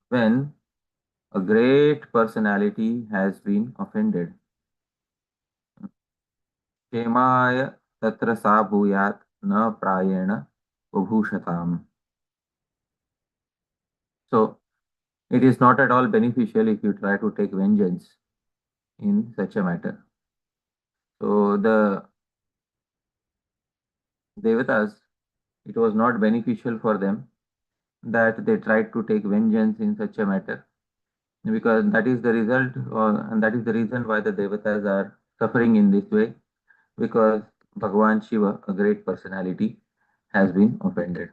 when a great personality has been offended. क्षेमाय तत्र सा भूयात् न प्रायेण बभूषताम्. So it is not at all beneficial if you try to take vengeance in such a matter. So the Devatas, it was not beneficial for them that they tried to take vengeance in such a matter, because that is the result, and that is the reason why the Devatas are suffering in this way, because Bhagavan Shiva, a great personality, has been offended.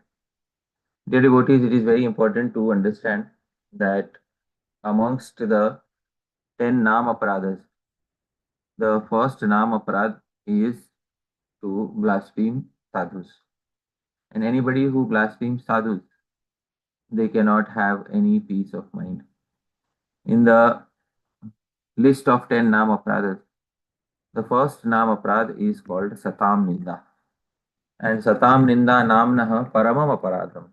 Dear devotees, it is very important to understand that amongst the 10 Nam Aparadas, the first Nam Aparad is to blaspheme sadhus. And anybody who blasphemes sadhus, they cannot have any peace of mind. In the list of 10 Nam Aparadas, the first Nam Aparad is called Satam Ninda. And Satam Ninda Namnah Paramam Aparadam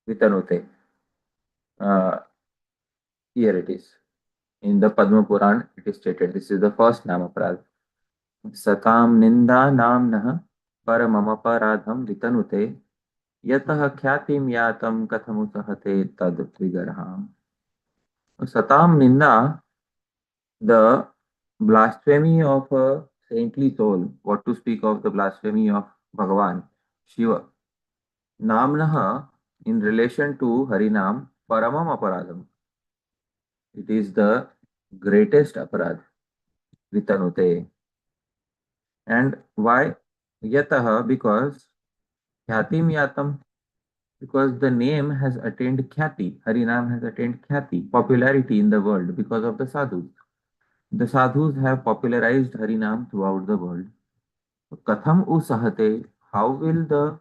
Vitanute. Uh, Here it is. In the Padma Puran, it is stated. This is the first Nam Aparad. Satam Ninda Namnah Paramam Aparadam Vitanute. Yatah Khyatim Yatam Kathamu Sahate Tad Vigarham. Satam Ninda, the blasphemy of a saintly soul. What to speak of the blasphemy of Bhagavan, Shiva. Namnaha, in relation to Harinam, Paramam Aparadam. It is the greatest aparad, Vitanute. And why? Yataha, because Khyatim Yatam, because the name has attained Khyati. Harinam has attained Khyati, popularity in the world because of the sadhus. The sadhus have popularized Harinam throughout the world. Katham usahate, how will the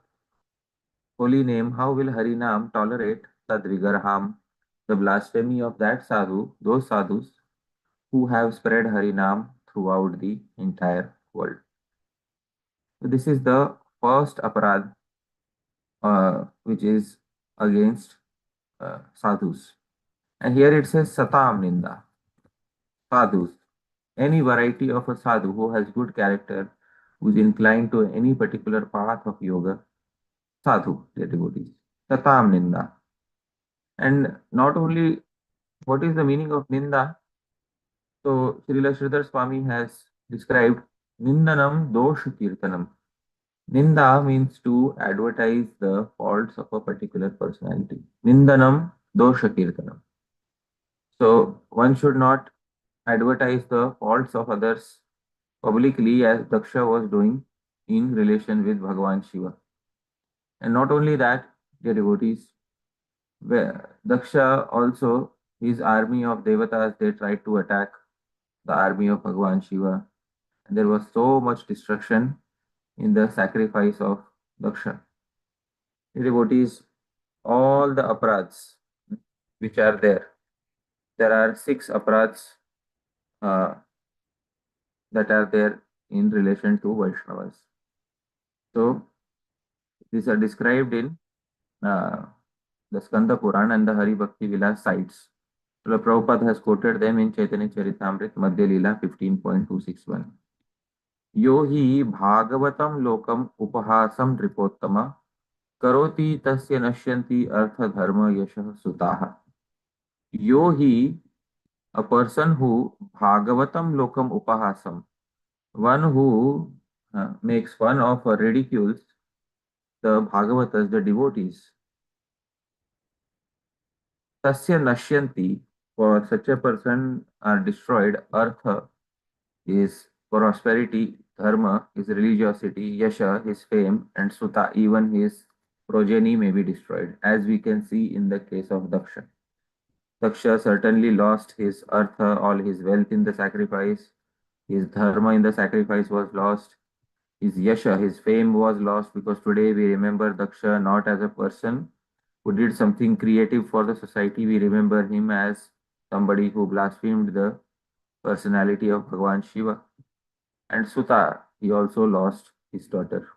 holy name, how will Harinam tolerate Tadvigarham, the blasphemy of that sadhu, those sadhus who have spread Harinam throughout the entire world? So this is the first aparad, which is against sadhus. And here it says Satam Ninda, sadhus. Any variety of a sadhu who has good character, who is inclined to any particular path of yoga, sadhu, their devotees. Satam Ninda. And not only, what is the meaning of Ninda? So Srila Sridhar Swami has described Nindanam Dosh Kirtanam. Ninda means to advertise the faults of a particular personality. Nindanam Dosha Kirtanam. So one should not advertise the faults of others publicly as Daksha was doing in relation with Bhagavan Shiva. And not only that, dear devotees, Daksha also, his army of devatas, they tried to attack the army of Bhagavan Shiva. And there was so much destruction in the sacrifice of Daksha. Dear devotees, all the aparads which are there are 6 aparads uh, that are there in relation to Vaishnavas. So these are described in uh, the Skanda Puran and the Hari Bhakti Vilas sites. So Prabhupada has quoted them in Chaitanya Charitamrita Madhya Leela 15.261. Yo hi bhagavatam lokam upahasam ripottama karoti tasya nashyanti artha dharma yashah sutaha. Yo hi, a person who bhagavatam lokam upahasam, one who makes fun of or ridicules the Bhagavatas, the devotees. Tasya nashyanti, for such a person are destroyed. Artha is prosperity, dharma is religiosity, yasha his fame, and suta, even his progeny may be destroyed, as we can see in the case of Daksha. Daksha certainly lost his artha, all his wealth in the sacrifice. His dharma in the sacrifice was lost. His yasha, his fame was lost, because today we remember Daksha not as a person who did something creative for the society. We remember him as somebody who blasphemed the personality of Bhagavan Shiva. And Suta, he also lost his daughter.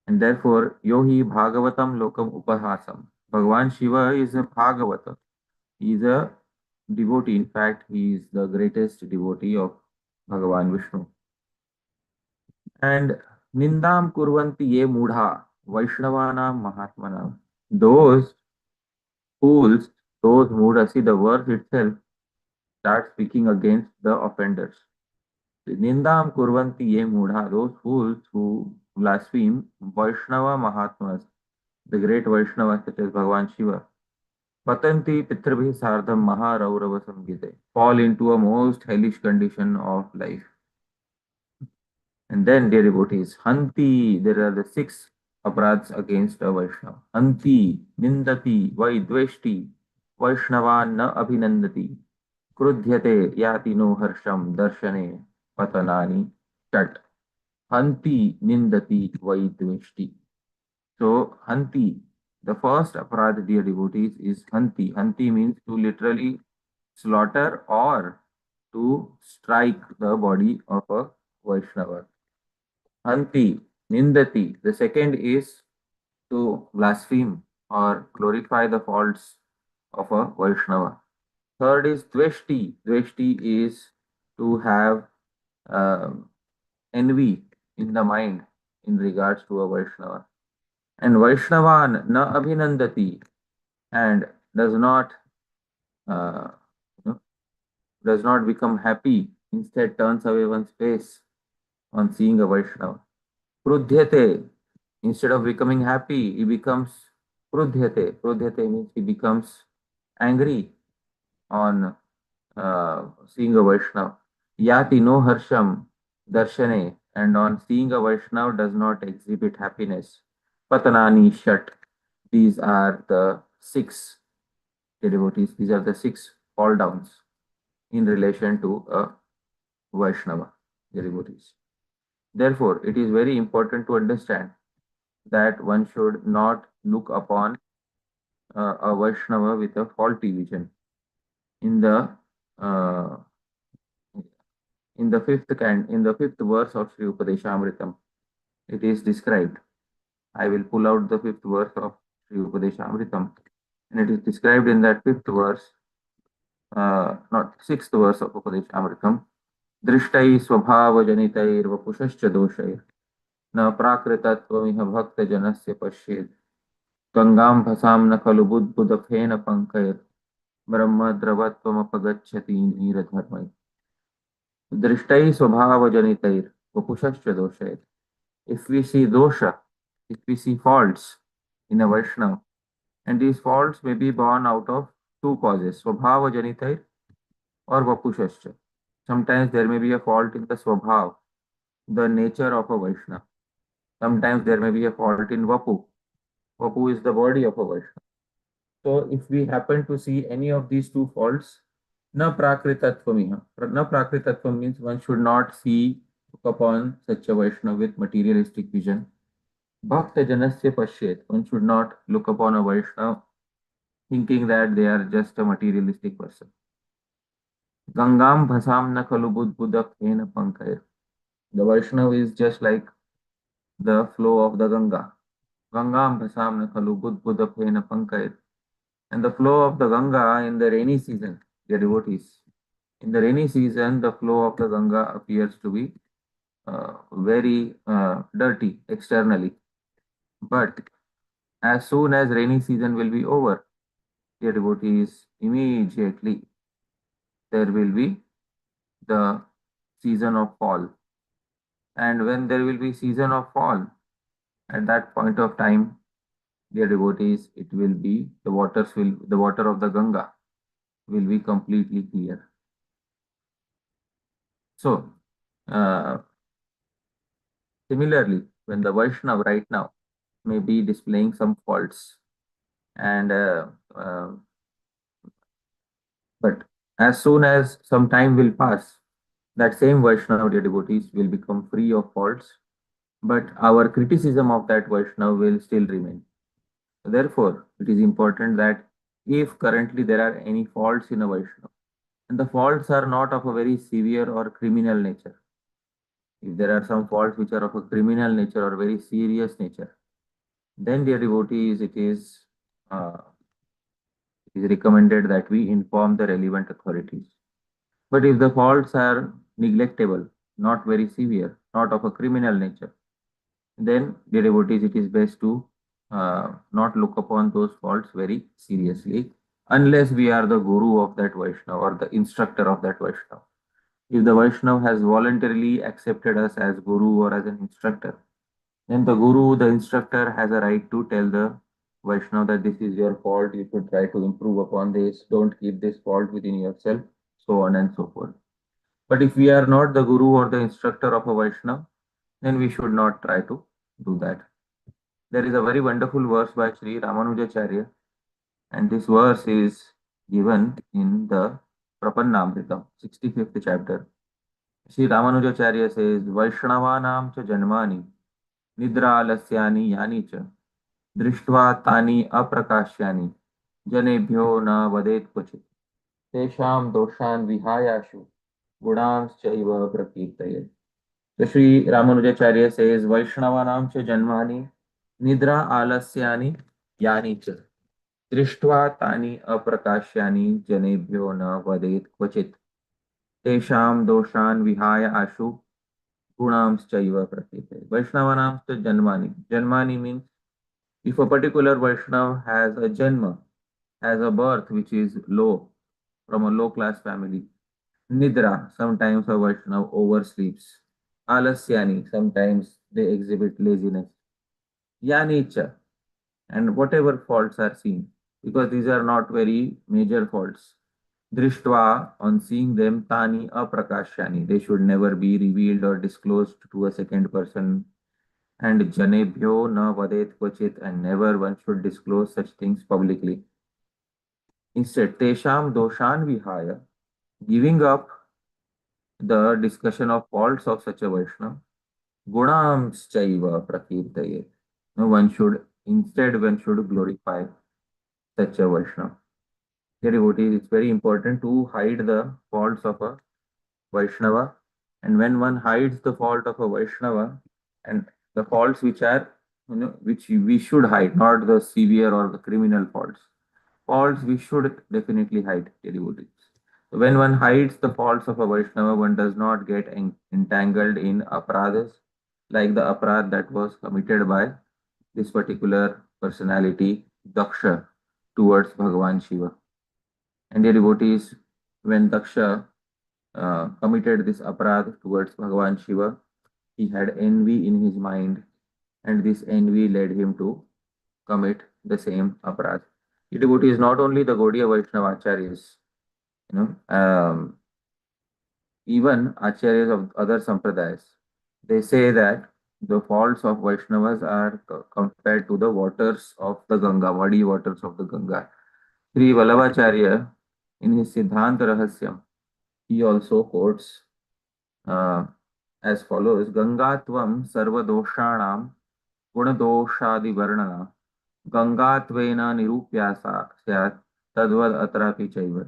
And therefore, Yohi Bhagavatam Lokam Upahasam. Bhagavan Shiva is a Bhagavata. He is a devotee. In fact, he is the greatest devotee of Bhagavan Vishnu. And Nindam Kurvanti Ye Mudha Vaishnavanam Mahatmanam. Those fools, those Mudha, see the verse itself starts speaking against the offenders. Nindam Kurvanti Ye Mudha, those fools who blaspheme Vaishnava Mahatmas, the great Vaishnavas such as Bhagavan Shiva. Patanti Pitrabhi Sardham Maharaurava Samgite, fall into a most hellish condition of life. And then, dear devotees, Hanti, there are the six aparadhs against a Vaishnava. Hanti, Nindati, Vaidveshti, Vaishnavan na Abhinandati, Krudhyate Yati no Harsham Darshane Patanani Tat. Hanti, Nindati, Vaidveshti. So, Hanti, the first aparadh, dear devotees, is Hanti. Hanti means to literally slaughter or to strike the body of a Vaishnava. Hanti, Nindati. The second is to blaspheme or glorify the faults of a Vaishnava. Third is Dveshti. Dveshti is to have envy in the mind in regards to a Vaishnava. And Vaishnavan na abhinandati, and does not uh, you know, does not become happy, instead turns away one's face on seeing a Vaishnava. Krudhyate, instead of becoming happy, he becomes Krudhyate. Krudhyate means he becomes angry on seeing a Vaishnava. Yati no harsham darshane, and on seeing a Vaishnava does not exhibit happiness. Patanani shat. These are the six devotees. These are the six fall downs in relation to a Vaishnava devotees. Therefore, it is very important to understand that one should not look upon a Vaishnava with a faulty vision. In the uh, in the fifth verse of Sri Upadeshamritam, it is described. I will pull out the fifth verse of Sri Upadeshamritam, and it is described in that fifth verse, not sixth verse of Upadeshamritam. Drishtai स्वभाव जनितैर वपुषश्च दोषैर न प्राकृतत्वमिह भक्त जनस्य पश्येत् गंगां भसां न खलु बुद्बुदफेन पंकयत् ब्रह्म द्रवत्वमपगच्छति नीरधर्मैः दृष्टैः स्वभावजनितैः वपुषश्च दोषैः. If we see dosha, if we see faults in a Vaishnava, and these faults may be born out of two causes, swabhava or vapushascha. Sometimes there may be a fault in the swabhav, the nature of a Vaishnava. Sometimes there may be a fault in vapu. Vapu is the body of a Vaishnava. So if we happen to see any of these two faults, na prakritatvam. Na prakritatvam means one should not see upon such a Vaishnava with materialistic vision. Bhakta janasya pashyet. One should not look upon a Vaishnava thinking that they are just a materialistic person. Gangam bhasam na khalu budbudak hena pankayar. The Vaishnava is just like the flow of the Ganga. Gangam bhasam na khalu budbudak hena pankayar. And the flow of the Ganga in the rainy season, the devotees. In the rainy season, the flow of the Ganga appears to be very dirty externally. But as soon as rainy season will be over, the devotees immediately there will be the season of fall. And when there will be season of fall, at that point of time, dear devotees, it will be the water of the Ganga will be completely clear. So, similarly, when the Vaishnava right now may be displaying some faults, and but as soon as some time will pass, that same Vaishnava, dear devotees, will become free of faults, but our criticism of that Vaishnava will still remain. Therefore, it is important that if currently there are any faults in a Vaishnava, and the faults are not of a very severe or criminal nature, if there are some faults which are of a criminal nature or very serious nature, then dear devotees, it is it is recommended that we inform the relevant authorities. But if the faults are neglectable, not very severe, not of a criminal nature, then the devotees, it is best to not look upon those faults very seriously, unless we are the guru of that Vaishnava or the instructor of that Vaishnava. If the Vaishnava has voluntarily accepted us as guru or as an instructor, then the guru, the instructor, has a right to tell the Vaishnava that this is your fault, you should try to improve upon this, don't keep this fault within yourself, so on and so forth. But if we are not the guru or the instructor of a Vaishnava, then we should not try to do that. There is a very wonderful verse by Sri Ramanujacharya, and this verse is given in the Prapannamrita, 65th chapter. Sri Ramanujacharya says, Vaishnavanam cha janmani, nidra alasyani yani cha, दृष्ट्वा तानि अप्रकाश्यानि जनेभ्यो न वदेत् क्वचित् तेषां दोषान् विहायाशु गुणांश्चैव प्रकीर्तयेत्. So Sri Ramanujacharya says, Vaishnavanam cha janmani nidra alasyani yani cha दृष्ट्वा तानि अप्रकाश्यानि जनेभ्यो न वदेत् क्वचित् तेषां दोषान् विहाय आशु गुणांश्चैव प्रकीर्तयेत्. Vaishnavanam cha janmani. Janmani means if a particular Vaishnava has a janma, has a birth which is low, from a low class family, Nidra, sometimes a Vaishnava oversleeps, Alasyani, sometimes they exhibit laziness, Yanicha, and whatever faults are seen, because these are not very major faults. Drishtva, on seeing them, Tani Aprakashyani, they should never be revealed or disclosed to a second person. And Janebhyo na vadet kvachit, and never one should disclose such things publicly. Instead, Tesham doshan vihaya, giving up the discussion of faults of such a Vaishnava, gunams chaiva prakirtayet. No, one should, instead, one should glorify such a Vaishnava. Dear devotees, it's very important to hide the faults of a Vaishnava. And when one hides the fault of a Vaishnava, and the faults which are, which we should hide, not the severe or the criminal faults. Faults we should definitely hide, dear devotees. So when one hides the faults of a Vaishnava, one does not get entangled in aparadhas, like the aparadh that was committed by this particular personality, Daksha, towards Bhagavan Shiva. And dear devotees, when Daksha committed this aparadh towards Bhagavan Shiva, he had envy in his mind, and this envy led him to commit the same aparadh. The devotee is not only the Gaudiya Vaishnava acharyas, even acharyas of other sampradayas. They say that the faults of Vaishnavas are compared to the waters of the Ganga, muddy waters of the Ganga. Sri Vallabhacharya, in his Siddhanta Rahasyam, he also quotes uh, as follows: Gangatvam sarvadoshanam गुणदोषादि वर्णना गंगात्वेन निरूप्यासा स्यात् तद्वद अत्रापि चैव.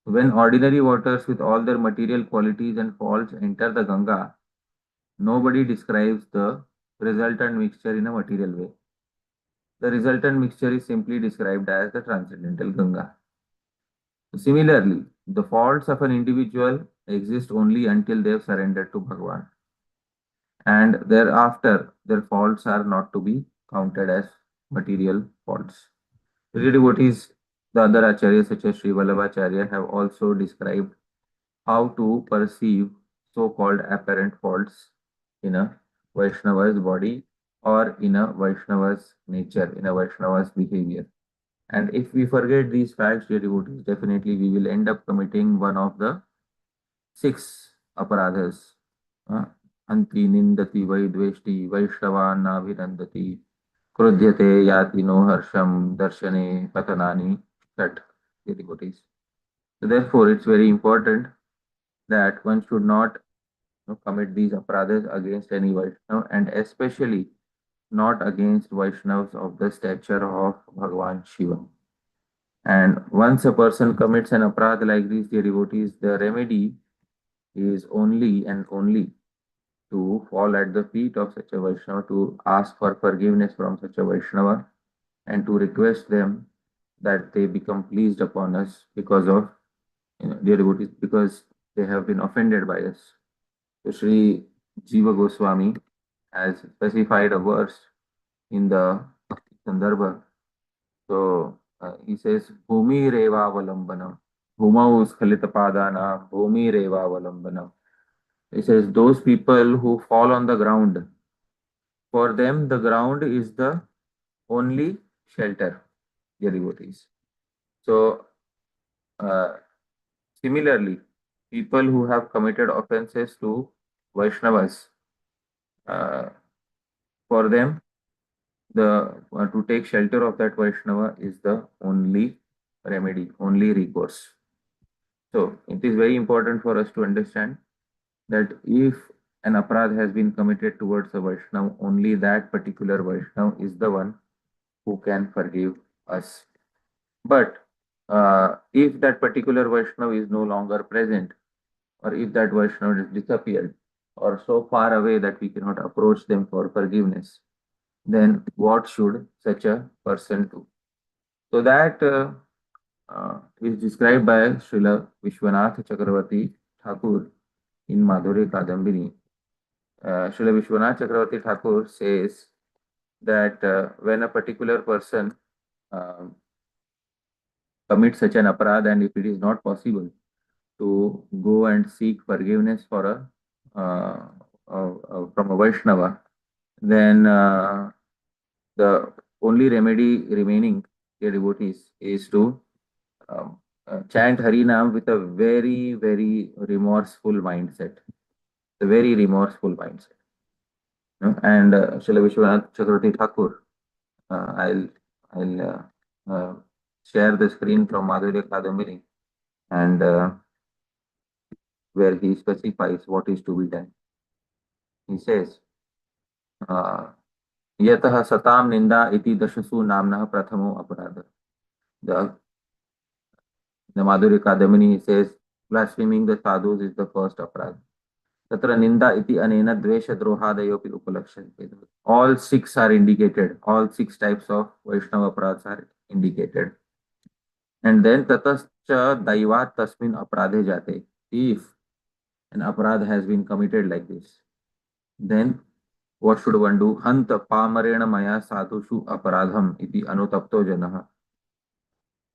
When ordinary waters with all their material qualities and faults enter the Ganga, nobody describes the resultant mixture in a material way. The resultant mixture is simply described as the transcendental Ganga. Similarly, the faults of an individual exist only until they have surrendered to Bhagavan, and thereafter their faults are not to be counted as material faults. The devotees, the other acharyas such as Sri Vallabhacharya have also described how to perceive so-called apparent faults in a Vaishnava's body or in a Vaishnava's nature, in a Vaishnava's behavior. And if we forget these facts, dear devotees, definitely we will end up committing one of the six aparadhas. Anti nindati vaidveshti vaishnavanavinandati क्रोध्यते याति no harsham darshane patanani, that the devotees. So therefore, it's very important that one should not commit these aparadhas against any Vaishnava, and especially not against Vaishnavas of the stature of Bhagavan Shiva. And once a person commits an aparadha like these, dear devotees, the remedy is only and only to fall at the feet of such a Vaishnava, to ask for forgiveness from such a Vaishnava, and to request them that they become pleased upon us because of, dear devotees, because they have been offended by us. So Sri Jiva Goswami has specified a verse in the Sandarbha. So he says, Bhumi Reva Avalambanam, Bhumau Skhalita Padana, Bhumi Reva Avalambanam. He says, those people who fall on the ground, for them the ground is the only shelter, dear devotees. So uh, similarly, people who have committed offenses to Vaishnavas, uh, for them, the to take shelter of that Vaishnava is the only remedy, only recourse. So it is very important for us to understand that if an aparadh has been committed towards a Vaishnava, only that particular Vaishnava is the one who can forgive us. But if that particular Vaishnava is no longer present, or if that Vaishnava has disappeared, or so far away that we cannot approach them for forgiveness, then what should such a person do? So that is described by Srila Vishwanath Chakravarti Thakur in Madhurya Kadambini. Srila Vishwanath Chakravarti Thakur says that when a particular person um commits such an aparad, and if it is not possible to go and seek forgiveness for from a Vaishnava, then the only remedy remaining, dear devotees, is to chant Harinam with a very, very remorseful mindset. A very remorseful mindset. And Srila Vishwanath Chakravarti Thakur, I'll share the screen from Madhurya Kadambini, and where he specifies what is to be done. He says, Yatah satam ninda iti dashasu namnah prathamo aparadha. The, the Madhurya Kadamini says, blaspheming the sadhus is the first aparadha. Tatra ninda iti anena dvesha drohadayopi upalakshante. All six are indicated. All six types of Vaishnava aparadhas are indicated. And then tatascha daivat tasmin aparadhe jate. If an aparadha has been committed like this, then what should one do? Hanta pamarena maya sadhushu aparadham iti anutapto janah.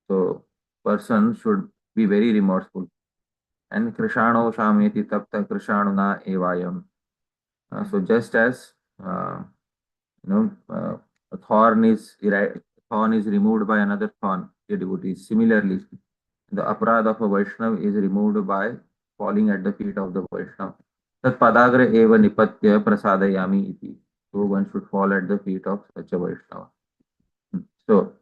So person should be very remorseful. And krishano shameti tapta krishanuna evayam. So just as a thorn is removed by another thorn, dear devotees. Similarly, the aparad of a Vaishnava is removed by falling at the feet of the Vaishnava. Tat padagre eva nipatya prasadayami iti. So one should fall at the feet of such a Vaishnava. So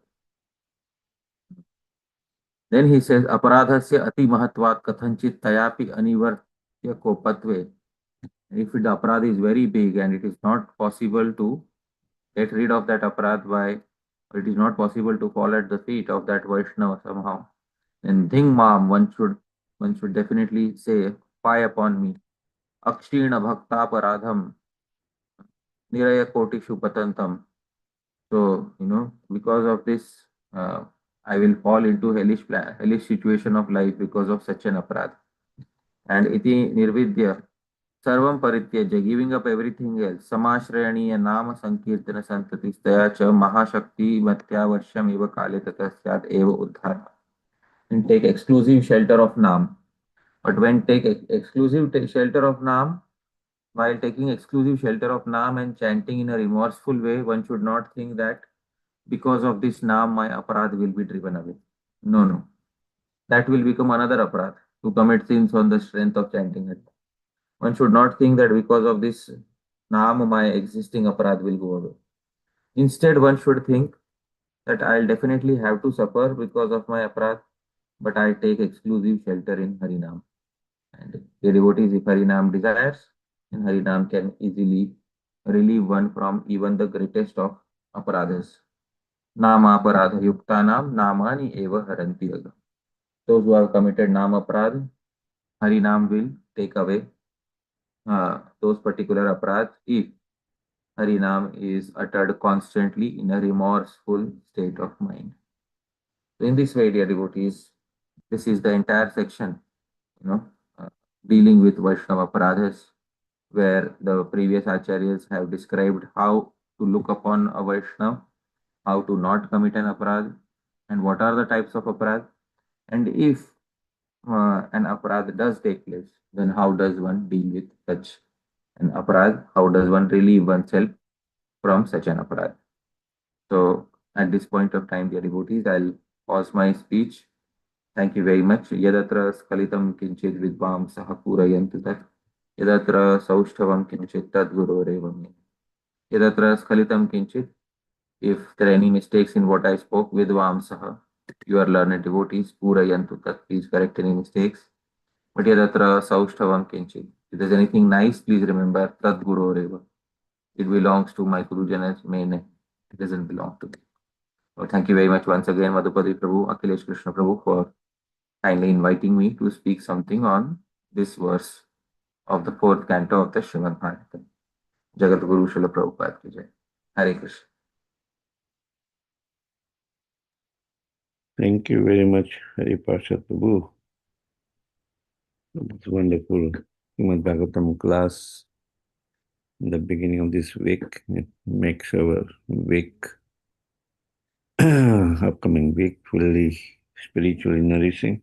then he says, aparadhasya ati mahatvat kathanchit tayapi anivartya kopatve. If the aparadha is very big and it is not possible to get rid of that aparadh by, or it is not possible to fall at the feet of that Vaishnava somehow, then dhing mam, one should definitely say, fie upon me. Akshina bhakta paradham niraya kotishu patantam. So, because of this, I will fall into hellish situation of life because of such an aparadh. And iti nirvidya सर्वं परित्यज्य, giving up everything else, समाश्रयणीय नाम संकीर्तन संततिस्तया च महाशक्ति मत्यावश्यम एव काले ततस्यात् एव उद्धार. And take exclusive shelter of Nam. But when take exclusive shelter of Nam, while taking exclusive shelter of Nam and chanting in a remorseful way, one should not think that because of this Nam my aparadh will be driven away. No, no. That will become another aparadh to commit sins on the strength of chanting it. One should not think that because of this Naam, my existing aparadh will go away. Instead, one should think that I'll definitely have to suffer because of my aparadh, but I take exclusive shelter in Harinam. And the devotees, if Harinam desires, then Harinam can easily relieve one from even the greatest of aparadhas. Nama aparadha yuktanam namani eva haranti aga. Those who have committed Nam aparadh, Harinam will take away those particular aparadhs if Harinam is uttered constantly in a remorseful state of mind. So in this way, dear devotees, this is the entire section, you know, uh, dealing with Vaishnava Paradhas, where the previous acharyas have described how to look upon a Vaishnava, how to not commit an aparadh, and what are the types of aparadh. And if an aparadh does take place, then how does one deal with such an aparadh? How does one relieve oneself from such an aparadh? So at this point of time, dear devotees, I'll pause my speech. Thank you very much. Yadatra skalitam kinchit vidvam saha purayantu tat. Yadatra saushthavam kinchit tad gurorevam. Yadatra skalitam kinchit. If there are any mistakes in what I spoke, vidvam saha, your learned devotees, purayantu tat. Please correct any mistakes. But yadatra saushthavam kinchit. If there's anything nice, please remember tad gurorevam. It belongs to my Gurujanas main. It doesn't belong to me. So thank you very much once again, Madhupati Prabhu, Akhilesh Krishna Prabhu, for kindly inviting me to speak something on this verse of the fourth canto of the Srimad Bhagavatam. Jagat Guru Srila Prabhupada ki jai. Hare Krishna. Thank you very much, Hari Parshad Prabhu. It's wonderful Srimad Bhagavatam class in the beginning of this week. It makes our week, upcoming week, fully spiritually nourishing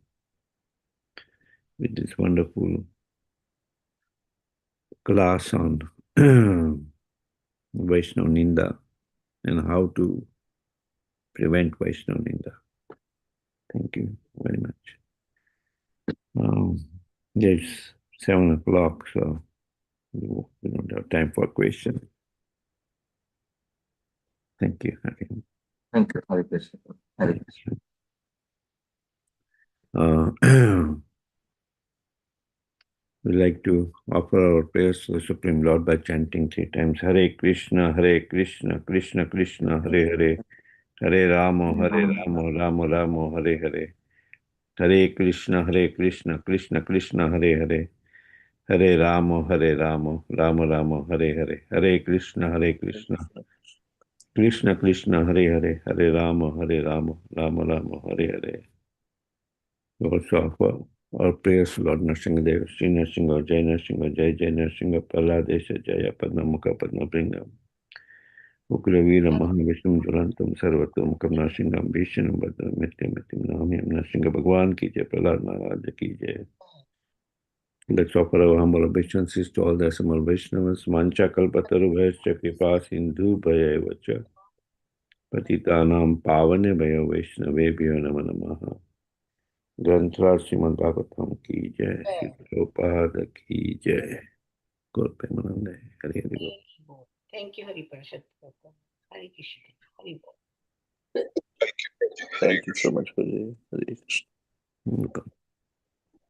with this wonderful class on Vaishnava Ninda and how to prevent Vaishnava Ninda. Thank you very much. It's 7 o'clock, so we don't have time for questions. Thank you. Thank you, Hare Krishna. Hare Krishna. We like to offer our prayers to the Supreme Lord by chanting 3 times Hare Krishna, Krishna Krishna, Hare Hare, Hare Rama, Rama Rama, Hare Hare, Hare Krishna, Krishna Krishna, Hare Hare, Hare Rama, Rama Rama, Hare Hare, Hare Krishna, Krishna Krishna, Hare Hare, Hare Rama, Rama Rama, Hare Hare. We also offer our prayers to Lord Nrsimhadev, Sri Nrsimha, Jai Nrsimha, Jai Jai Nrsimha, Praladesha, Jaya Padma Mukha Padma Bringam, Ukravira Mahavishnu Julantam Sarvatam Mukam Nrsimham Vishnam Badam Mityam Mityam Namyam Nrsimha Bhagwan ki Jai, Prahlad Maharaj ki Jai. Let's offer our humble obeisances to all the Assembled Vaishnavas. Mancha Kalpataru Vaisya Kripa Sindhu Bhaya Vacha Patitanam Pavane Bhaya Vaishnavebhyo Namo Namaha. ग्रंथराज Shrimad Bhagavatam की जय, श्री प्रभुपाद की जय, गौर प्रेमानंद हरि हरि बोल. Thank you, Hari Parshad. Hare Krishna. Hari Bol. Thank you so much, Hari Krishna. Welcome.